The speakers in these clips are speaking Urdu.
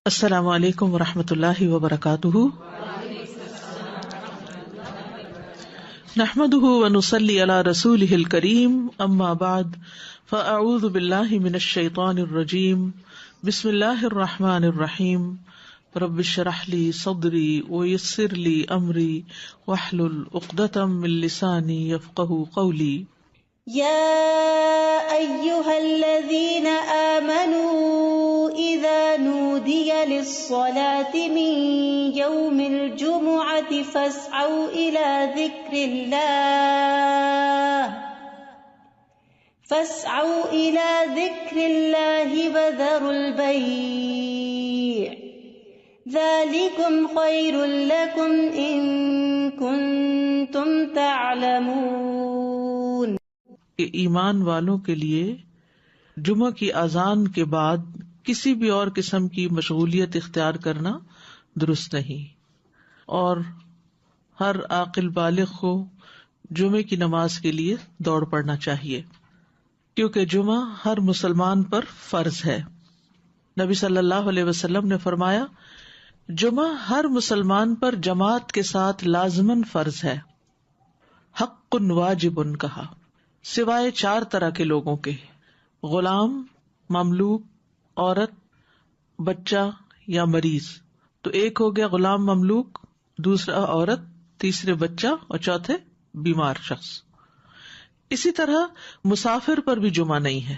السلام علیکم ورحمۃ اللہ وبرکاتہ. نحمده ونصلی علی رسوله الکریم. اما بعد فاعوذ باللہ من الشیطان الرجیم. بسم اللہ الرحمن الرحیم. رب اشرح لی صدری ویسر لی امری واحلل عقدۃ من لسانی یفقہوا قولی. يا أيها الذين آمنوا إذا نودي للصلاة من يوم الجمعة فاسعوا إلى ذكر الله وذروا البيع ذلكم خير لكم إن كنتم تعلمون. کہ ایمان والوں کے لیے جمعہ کی اذان کے بعد کسی بھی اور قسم کی مشغولیت اختیار کرنا درست نہیں، اور ہر عاقل بالغ کو جمعے کی نماز کے لیے دوڑ پڑنا چاہیے، کیونکہ جمعہ ہر مسلمان پر فرض ہے. نبی صلی اللہ علیہ وسلم نے فرمایا، جمعہ ہر مسلمان پر جماعت کے ساتھ لازماً فرض ہے. حق واجب کہا، سوائے 4 طرح کے لوگوں کے: غلام، مملوک، عورت، بچہ یا مریض. تو ایک ہو گیا غلام مملوک، دوسرا عورت، تیسرے بچہ اور چوتھے بیمار شخص. اسی طرح مسافر پر بھی جمعہ نہیں ہے،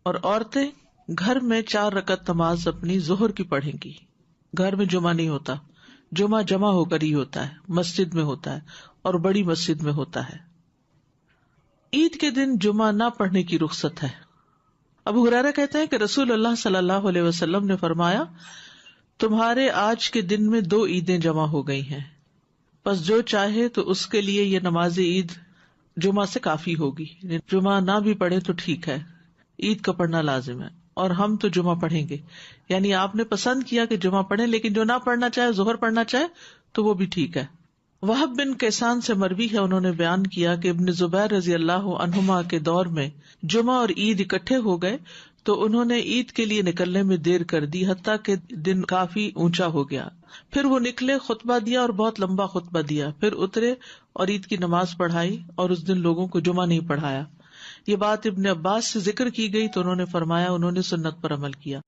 اور عورتیں گھر میں 4 رکعت نماز اپنی ظہر کی پڑھیں گی. گھر میں جمعہ نہیں ہوتا، جمعہ جمع ہو کر ہی ہوتا ہے، مسجد میں ہوتا ہے اور بڑی مسجد میں ہوتا ہے. عید کے دن جمعہ نہ پڑھنے کی رخصت ہے. ابو ہریرہ کہتے ہیں کہ رسول اللہ صلی اللہ علیہ وسلم نے فرمایا، تمہارے آج کے دن میں 2 عیدیں جمع ہو گئی ہیں، پس جو چاہے تو اس کے لیے یہ نماز عید جمعہ سے کافی ہوگی. جمعہ نہ بھی پڑھے تو ٹھیک ہے، عید کا پڑھنا لازم ہے، اور ہم تو جمعہ پڑھیں گے. یعنی آپ نے پسند کیا کہ جمعہ پڑھیں، لیکن جو نہ پڑھنا چاہے، ظہر پڑھنا چاہے تو وہ بھی ٹھیک ہے. وہب بن کیسان سے مروی ہے، انہوں نے بیان کیا کہ ابن زبیر رضی اللہ عنہما کے دور میں جمعہ اور عید اکٹھے ہو گئے تو انہوں نے عید کے لیے نکلنے میں دیر کر دی، حتیٰ کہ دن کافی اونچا ہو گیا. پھر وہ نکلے، خطبہ دیا اور بہت لمبا خطبہ دیا، پھر اترے اور عید کی نماز پڑھائی، اور اس دن لوگوں کو جمعہ نہیں پڑھایا. یہ بات ابن عباس سے ذکر کی گئی تو انہوں نے فرمایا انہوں نے سنت پر عمل کیا.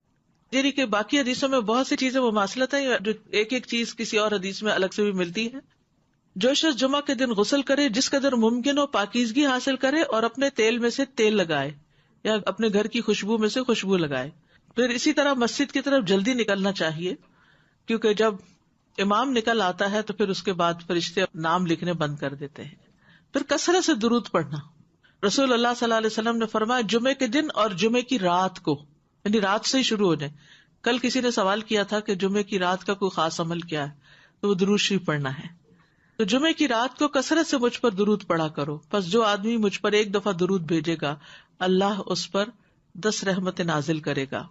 یعنی کہ باقی حدیثوں میں بہت سی چیزیں مماثلت ہیں، جو ایک ایک چیز کسی اور حدیث میں الگ سے بھی ملتی ہے. جو شخص جمعہ کے دن غسل کرے، جس قدر ممکن ہو پاکیزگی حاصل کرے، اور اپنے تیل میں سے تیل لگائے یا اپنے گھر کی خوشبو میں سے خوشبو لگائے. پھر اسی طرح مسجد کی طرف جلدی نکلنا چاہیے، کیونکہ جب امام نکل آتا ہے تو پھر اس کے بعد فرشتے نام لکھنے بند کر دیتے ہیں. پھر کثرت سے درود پڑھنا. رسول اللہ صلی اللہ علیہ وسلم نے فرمایا، جمعے کے دن اور جمعے کی رات کو، یعنی رات سے ہی شروع ہو جائے. کل کسی نے سوال کیا تھا کہ جمعے کی رات کا کوئی خاص عمل کیا ہے، تو وہ درود شریف پڑھنا ہے. تو جمعے کی رات کو کثرت سے مجھ پر درود پڑھا کرو، پس جو آدمی مجھ پر 1 دفعہ درود بھیجے گا، اللہ اس پر 10 رحمتیں نازل کرے گا.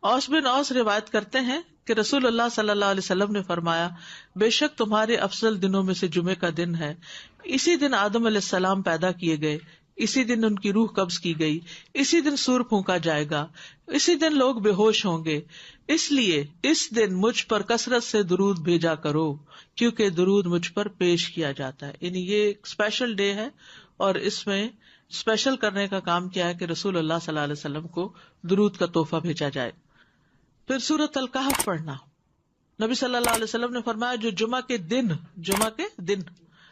اوس بن اوس روایت کرتے ہیں کہ رسول اللہ صلی اللہ علیہ وسلم نے فرمایا، بے شک تمہارے افضل دنوں میں سے جمعے کا دن ہے. اسی دن آدم علیہ السلام پیدا کیے گئے، اسی دن ان کی روح قبض کی گئی، اسی دن سور پھونکا جائے گا، اسی دن لوگ بے ہوش ہوں گے. اس لیے اس دن مجھ پر کثرت سے درود بھیجا کرو، کیونکہ درود مجھ پر پیش کیا جاتا ہے. یعنی یہ ایک اسپیشل ڈے ہے، اور اس میں اسپیشل کرنے کا کام کیا ہے کہ رسول اللہ صلی اللہ علیہ وسلم کو درود کا تحفہ بھیجا جائے. پھر سورۃ الکہف پڑھنا. نبی صلی اللہ علیہ وسلم نے فرمایا، جو جمعہ کے دن،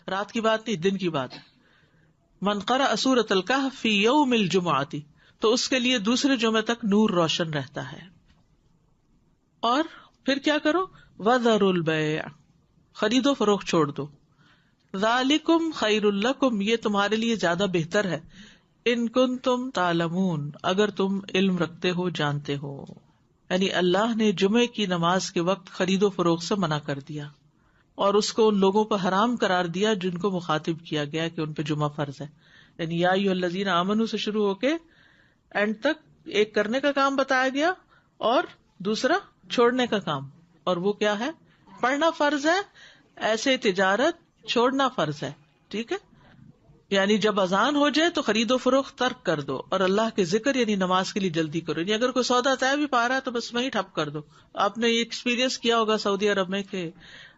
رات کی بات نہیں، دن کی بات، من قرأ سورۃ الکہف فی یوم الجمعۃ، تو اس کے لیے دوسرے جمعے تک نور روشن رہتا ہے. اور پھر کیا کرو، وذروا البیع، خرید و فروخت چھوڑ دو. ذالکم خیر لکم، یہ تمہارے لیے زیادہ بہتر ہے، ان کنتم تعلمون، اگر تم علم رکھتے ہو، جانتے ہو. یعنی اللہ نے جمعے کی نماز کے وقت خرید و فروخت سے منع کر دیا، اور اس کو ان لوگوں پر حرام قرار دیا جن کو مخاطب کیا گیا کہ ان پہ جمعہ فرض ہے. یعنی یا ایھا الذین آمنوا سے شروع ہو کے اینڈ تک ایک کرنے کا کام بتایا گیا اور دوسرا چھوڑنے کا کام. اور وہ کیا ہے؟ پڑھنا فرض ہے، ایسے تجارت چھوڑنا فرض ہے. ٹھیک ہے. یعنی جب اذان ہو جائے تو خرید و فروخت ترک کر دو اور اللہ کے ذکر یعنی نماز کے لیے جلدی کرو. یعنی اگر کوئی سودا طے بھی پا رہا ہے تو بس وہیں ٹھپ کر دو. آپ نے یہ ایکسپیرینس کیا ہوگا سعودی عرب میں کہ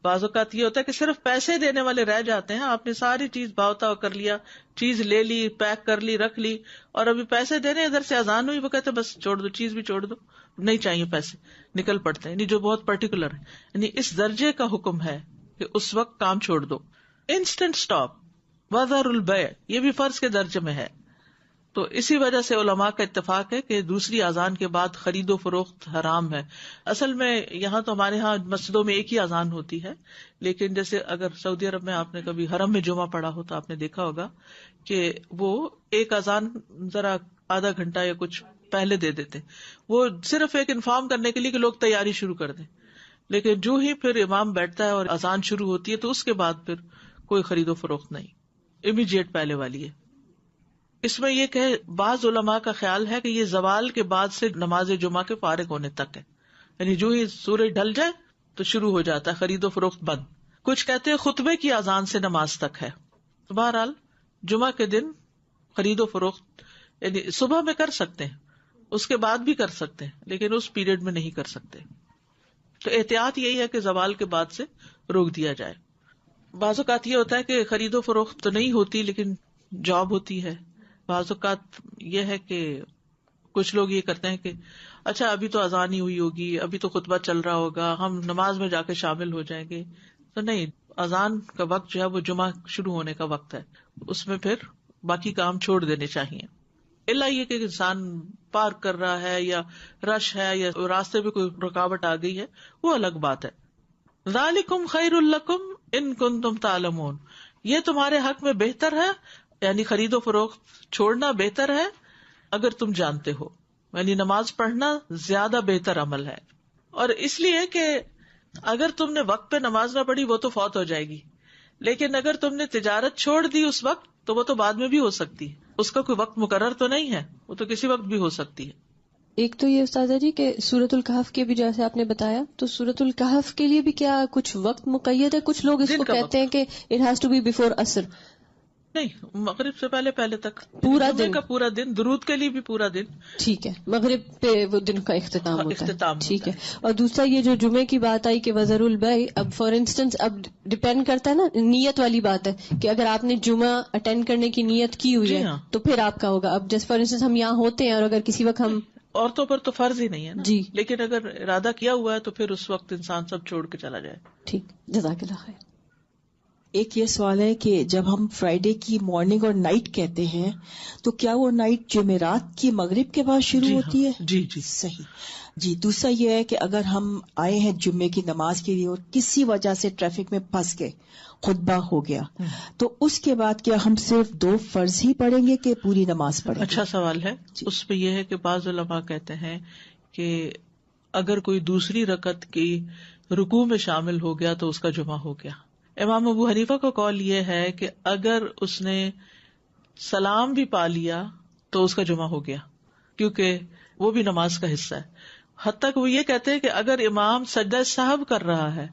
بعض اوقات یہ ہوتا ہے کہ صرف پیسے دینے والے رہ جاتے ہیں. آپ نے ساری چیز بھاؤ کر لیا, چیز لے لی, پیک کر لی, رکھ لی, اور ابھی پیسے دینے ادھر سے اذان ہوئی, وہ کہتے بس چھوڑ دو, چیز بھی چھوڑ دو, نہیں چاہیے پیسے, نکل پڑتے ہیں. یعنی جو بہت پرٹیکولر ہے, یعنی اس درجے کا حکم ہے کہ اس وقت کام چھوڑ دو. انسٹنٹ اسٹاپ, وذر البیع, یہ بھی فرض کے درجے میں ہے. تو اسی وجہ سے علماء کا اتفاق ہے کہ دوسری اذان کے بعد خرید و فروخت حرام ہے. اصل میں یہاں تو ہمارے ہاں مسجدوں میں ایک ہی اذان ہوتی ہے, لیکن جیسے اگر سعودی عرب میں آپ نے کبھی حرم میں جمعہ پڑھا ہو تو آپ نے دیکھا ہوگا کہ وہ ایک اذان ذرا آدھا گھنٹہ یا کچھ پہلے دے دیتے, وہ صرف ایک انفارم کرنے کے لیے کہ لوگ تیاری شروع کر دیں. لیکن جو ہی پھر امام بیٹھتا ہے اور اذان شروع ہوتی ہے تو اس کے بعد پھر کوئی خرید و فروخت نہیں, امیڈیٹ پہلے والی ہے. اس میں یہ کہ بعض علماء کا خیال ہے کہ یہ زوال کے بعد سے نماز جمعہ کے فارغ ہونے تک ہے, یعنی جو ہی سورج ڈھل جائے تو شروع ہو جاتا ہے خرید و فروخت بند. کچھ کہتے ہیں خطبے کی اذان سے نماز تک ہے. بہرحال جمعہ کے دن خرید و فروخت یعنی صبح میں کر سکتے ہیں, اس کے بعد بھی کر سکتے ہیں, لیکن اس پیریڈ میں نہیں کر سکتے. تو احتیاط یہی ہے کہ زوال کے بعد سے روک دیا جائے. بعض اوقات یہ ہوتا ہے کہ خرید و فروخت تو نہیں ہوتی لیکن جاب ہوتی ہے. بعض اوقات یہ ہے کہ کچھ لوگ یہ کرتے ہیں کہ اچھا ابھی تو اذان ہی ہوئی ہوگی, ابھی تو خطبہ چل رہا ہوگا, ہم نماز میں جا کے شامل ہو جائیں گے. تو نہیں, اذان کا وقت جو ہے وہ جمعہ شروع ہونے کا وقت ہے, اس میں پھر باقی کام چھوڑ دینے چاہیے. الا یہ کہ انسان پارک کر رہا ہے یا رش ہے یا راستے میں کوئی رکاوٹ آ گئی ہے, وہ الگ بات ہے. ذالکم خیر لکم ان کنتم تعلمون, یہ تمہارے حق میں بہتر ہے, یعنی خرید و فروخت چھوڑنا بہتر ہے اگر تم جانتے ہو. یعنی نماز پڑھنا زیادہ بہتر عمل ہے. اور اس لیے کہ اگر تم نے وقت پہ نماز نہ پڑھی وہ تو فوت ہو جائے گی, لیکن اگر تم نے تجارت چھوڑ دی اس وقت تو وہ تو بعد میں بھی ہو سکتی ہے, اس کا کوئی وقت مقرر تو نہیں ہے, وہ تو کسی وقت بھی ہو سکتی ہے. ایک تو یہ استاذہ جی کہ سورۃ الکہف کے بھی جیسے آپ نے بتایا, تو سورۃ الکہف کے لیے بھی کیا کچھ وقت مقید ہے؟ کچھ لوگ اس کو کہتے ہیں کہ it has to be before عصر. نہیں, مغرب سے پہلے تک پورا دن کا پورا دن, درود کے لیے بھی پورا دن. ٹھیک ہے, مغرب پہ وہ دن کا اختتام ہوتا ہے. ٹھیک ہے. ہے. اور دوسرا یہ جو جمعے کی بات آئی کہ وذر البیع, اب فار انسٹنس اب ڈپینڈ کرتا ہے نا, نیت والی بات ہے کہ اگر آپ نے جمعہ اٹینڈ کرنے کی نیت کی ہوئی ہے تو پھر آپ کا ہوگا. اب جیسے فار انسٹنس ہم یہاں ہوتے ہیں اور اگر کسی وقت ہم, عورتوں پر تو فرض ہی نہیں ہے نا, جی, لیکن اگر ارادہ کیا ہوا ہے تو پھر اس وقت انسان سب چھوڑ کے چلا جائے. ٹھیک, جزاک اللہ خیر. ایک یہ سوال ہے کہ جب ہم فرائیڈے کی مارننگ اور نائٹ کہتے ہیں تو کیا وہ نائٹ جمعرات کی مغرب کے بعد شروع ہوتی ہے؟ جی صحیح. جی, دوسرا یہ ہے کہ اگر ہم آئے ہیں جمعے کی نماز کے لیے اور کسی وجہ سے ٹریفک میں پھنس گئے, خطبہ ہو گیا, تو اس کے بعد کیا ہم صرف 2 فرض ہی پڑھیں گے کہ پوری نماز پڑھیں گے؟ اچھا سوال ہے. اس پہ یہ ہے کہ بعض علماء کہتے ہیں کہ اگر کوئی دوسری رکعت کی رکوع میں شامل ہو گیا تو اس کا جمعہ ہو گیا. امام ابو حنیفہ کا قول یہ ہے کہ اگر اس نے سلام بھی پا لیا تو اس کا جمعہ ہو گیا, کیونکہ وہ بھی نماز کا حصہ ہے. حتیٰ کہ وہ یہ کہتے ہیں کہ اگر امام سجدہ سہو کر رہا ہے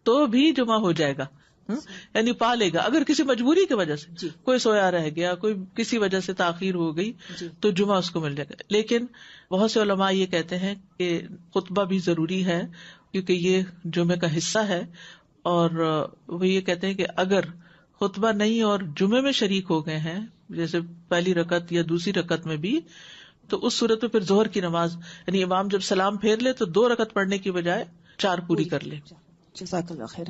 تو بھی جمعہ ہو جائے گا, یعنی پا لے گا. اگر کسی مجبوری کی وجہ سے کوئی سویا رہ گیا, کوئی کسی وجہ سے تاخیر ہو گئی تو جمعہ اس کو مل جائے گا. لیکن بہت سے علماء یہ کہتے ہیں کہ خطبہ بھی ضروری ہے کیونکہ یہ جمعے کا حصہ ہے, اور وہ یہ کہتے ہیں کہ اگر خطبہ نہیں اور جمعے میں شریک ہو گئے ہیں جیسے پہلی رکعت یا دوسری رکعت میں بھی, تو اس صورت میں پھر ظہر کی نماز یعنی امام جب سلام پھیر لے تو 2 رکعت پڑھنے کی بجائے 4 پوری کر لے. جزاک اللہ خیر.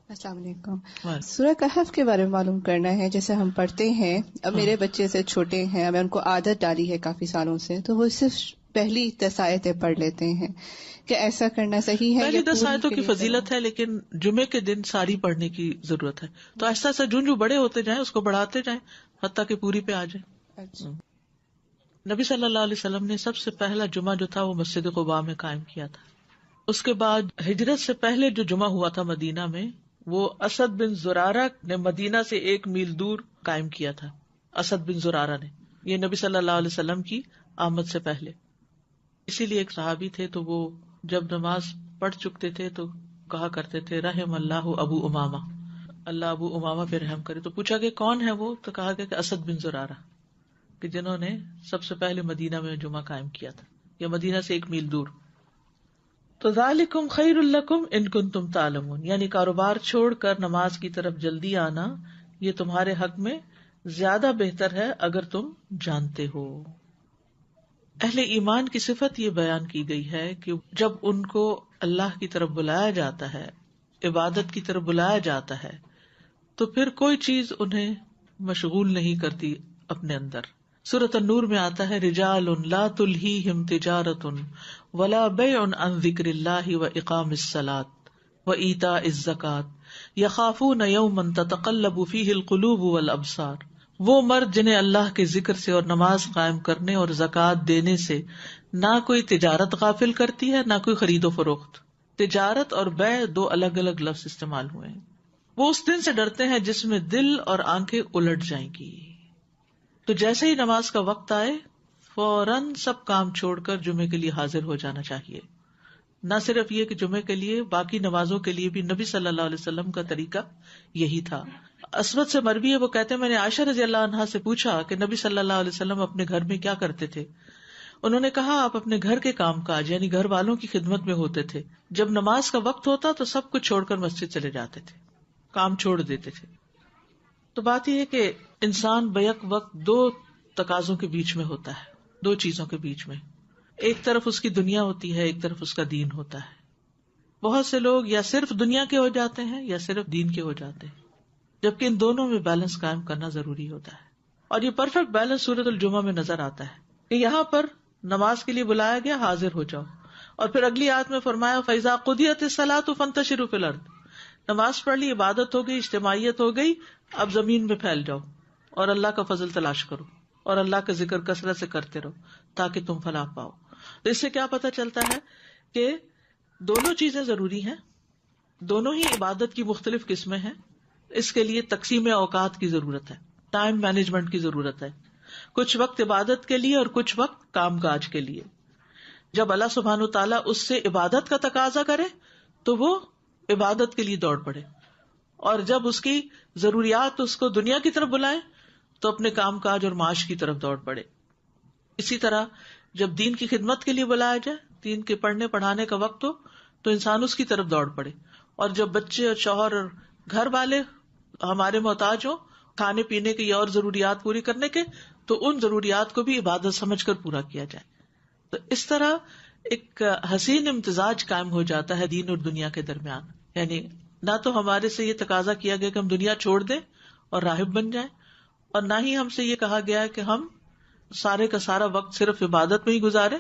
السلام علیکم. سورہ کہف کے بارے میں معلوم کرنا ہے. جیسے ہم پڑھتے ہیں, اب میرے بچے سے چھوٹے ہیں, میں ان کو عادت ڈالی ہے کافی سالوں سے, تو وہ صرف پہلی 10 آیتیں پڑھ لیتے ہیں. کہ ایسا کرنا صحیح ہے؟ پہلی 10 آیتوں کی فضیلت ہے, لیکن جمعے کے دن ساری پڑھنے کی ضرورت ہے. تو ایسا ایسا جو بڑے ہوتے جائیں اس کو بڑھاتے جائیں حتیٰ کہ پوری پہ آ جائیں. اچھا. نبی صلی اللہ علیہ وسلم نے سب سے پہلا جمعہ جو تھا وہ مسجد قباء میں قائم کیا تھا. اس کے بعد ہجرت سے پہلے جو جمعہ ہوا تھا مدینہ میں, وہ اسد بن زرارہ نے مدینہ سے 1 میل دور قائم کیا تھا. اسد بن زرارہ نے, یہ نبی صلی اللہ علیہ وسلم کی آمد سے پہلے. اسی لیے ایک صحابی تھے تو وہ جب نماز پڑھ چکتے تھے تو کہا کرتے تھے رحم اللہ ابو امامہ, اللہ ابو امامہ پہ رحم کرے. تو پوچھا کہ کون ہے وہ؟ تو کہا گیا کہ اسد بن زرارہ، کہ جنہوں نے سب سے پہلے مدینہ میں جمعہ قائم کیا تھا، یا مدینہ سے 1 میل دور. تو ذالکم خیر لکم ان کنتم تعلمون، یعنی کاروبار چھوڑ کر نماز کی طرف جلدی آنا یہ تمہارے حق میں زیادہ بہتر ہے اگر تم جانتے ہو. اہل ایمان کی صفت یہ بیان کی گئی ہے کہ جب ان کو اللہ کی طرف بلایا جاتا ہے، عبادت کی طرف بلایا جاتا ہے، تو پھر کوئی چیز انہیں مشغول نہیں کرتی اپنے اندر. سورۃ النور میں آتا ہے رجال لا تلہیہم تجارۃ ولا بیع عن ذکر اللہ واقام الصلاۃ وایتاء الزکاۃ یخافون یوما تتقلب فیہ القلوب والابصار. وہ مرد جنہیں اللہ کے ذکر سے اور نماز قائم کرنے اور زکوٰۃ دینے سے نہ کوئی تجارت غافل کرتی ہے، نہ کوئی خرید و فروخت. تجارت اور بیع 2 الگ الگ لفظ استعمال ہوئے ہیں. وہ اس دن سے ڈرتے ہیں جس میں دل اور آنکھیں الٹ جائیں گی. تو جیسے ہی نماز کا وقت آئے فوراً سب کام چھوڑ کر جمعے کے لیے حاضر ہو جانا چاہیے. نہ صرف یہ کہ جمعے کے لیے، باقی نمازوں کے لیے بھی نبی صلی اللہ علیہ وسلم کا طریقہ یہی تھا. اسود سے مروی ہے، وہ کہتے ہیں میں نے عائشہ رضی اللہ عنہا سے پوچھا کہ نبی صلی اللہ علیہ وسلم اپنے گھر میں کیا کرتے تھے. انہوں نے کہا آپ اپنے گھر کے کام کاج یعنی گھر والوں کی خدمت میں ہوتے تھے. جب نماز کا وقت ہوتا تو سب کچھ چھوڑ کر مسجد چلے جاتے تھے، کام چھوڑ دیتے تھے. تو بات یہ ہے کہ انسان بیک وقت 2 تقاضوں کے بیچ میں ہوتا ہے، 2 چیزوں کے بیچ میں. ایک طرف اس کی دنیا ہوتی ہے، ایک طرف اس کا دین ہوتا ہے. بہت سے لوگ یا صرف دنیا کے ہو جاتے ہیں یا صرف دین کے ہو جاتے ہیں، جبکہ ان دونوں میں بیلنس قائم کرنا ضروری ہوتا ہے. اور یہ پرفیکٹ بیلنس سورۃ الجمعہ میں نظر آتا ہے کہ یہاں پر نماز کے لیے بلایا گیا، حاضر ہو جاؤ. اور پھر اگلی آیت میں فرمایا فَإِذَا قُضِيَتِ الصَّلَاةُ فَانتَشِرُوا فِي الْأَرْضِ. نماز پڑھ لی، عبادت ہو گئی، اجتماعیت ہو گئی، اب زمین میں پھیل جاؤ اور اللہ کا فضل تلاش کرو اور اللہ کا ذکر کثرت سے کرتے رہو تاکہ تم فلاح پاؤ. تو اس سے کیا پتہ چلتا ہے کہ دونوں چیزیں ضروری ہیں، دونوں ہی عبادت کی مختلف قسمیں ہیں. اس کے لیے تقسیم اوقات کی ضرورت ہے، ٹائم مینجمنٹ کی ضرورت ہے. کچھ وقت عبادت کے لیے اور کچھ وقت کام کاج کے لیے. جب اللہ سبحانہ و تعالیٰ اس سے عبادت کا تقاضا کرے تو وہ عبادت کے لیے دوڑ پڑے، اور جب اس کی ضروریات اس کو دنیا کی طرف بلائیں تو اپنے کام کاج اور معاش کی طرف دوڑ پڑے. اسی طرح جب دین کی خدمت کے لیے بلایا جائے، دین کے پڑھنے پڑھانے کا وقت ہو تو انسان اس کی طرف دوڑ پڑے. اور جب بچے اور شوہر اور گھر والے ہمارے محتاج ہوں کھانے پینے کی اور ضروریات پوری کرنے کے، تو ان ضروریات کو بھی عبادت سمجھ کر پورا کیا جائے. تو اس طرح ایک حسین امتزاج قائم ہو جاتا ہے دین اور دنیا کے درمیان. یعنی نہ تو ہمارے سے یہ تقاضا کیا گیا کہ ہم دنیا چھوڑ دیں اور راہب بن جائیں، اور نہ ہی ہم سے یہ کہا گیا ہے کہ ہم سارے کا سارا وقت صرف عبادت میں ہی گزارے.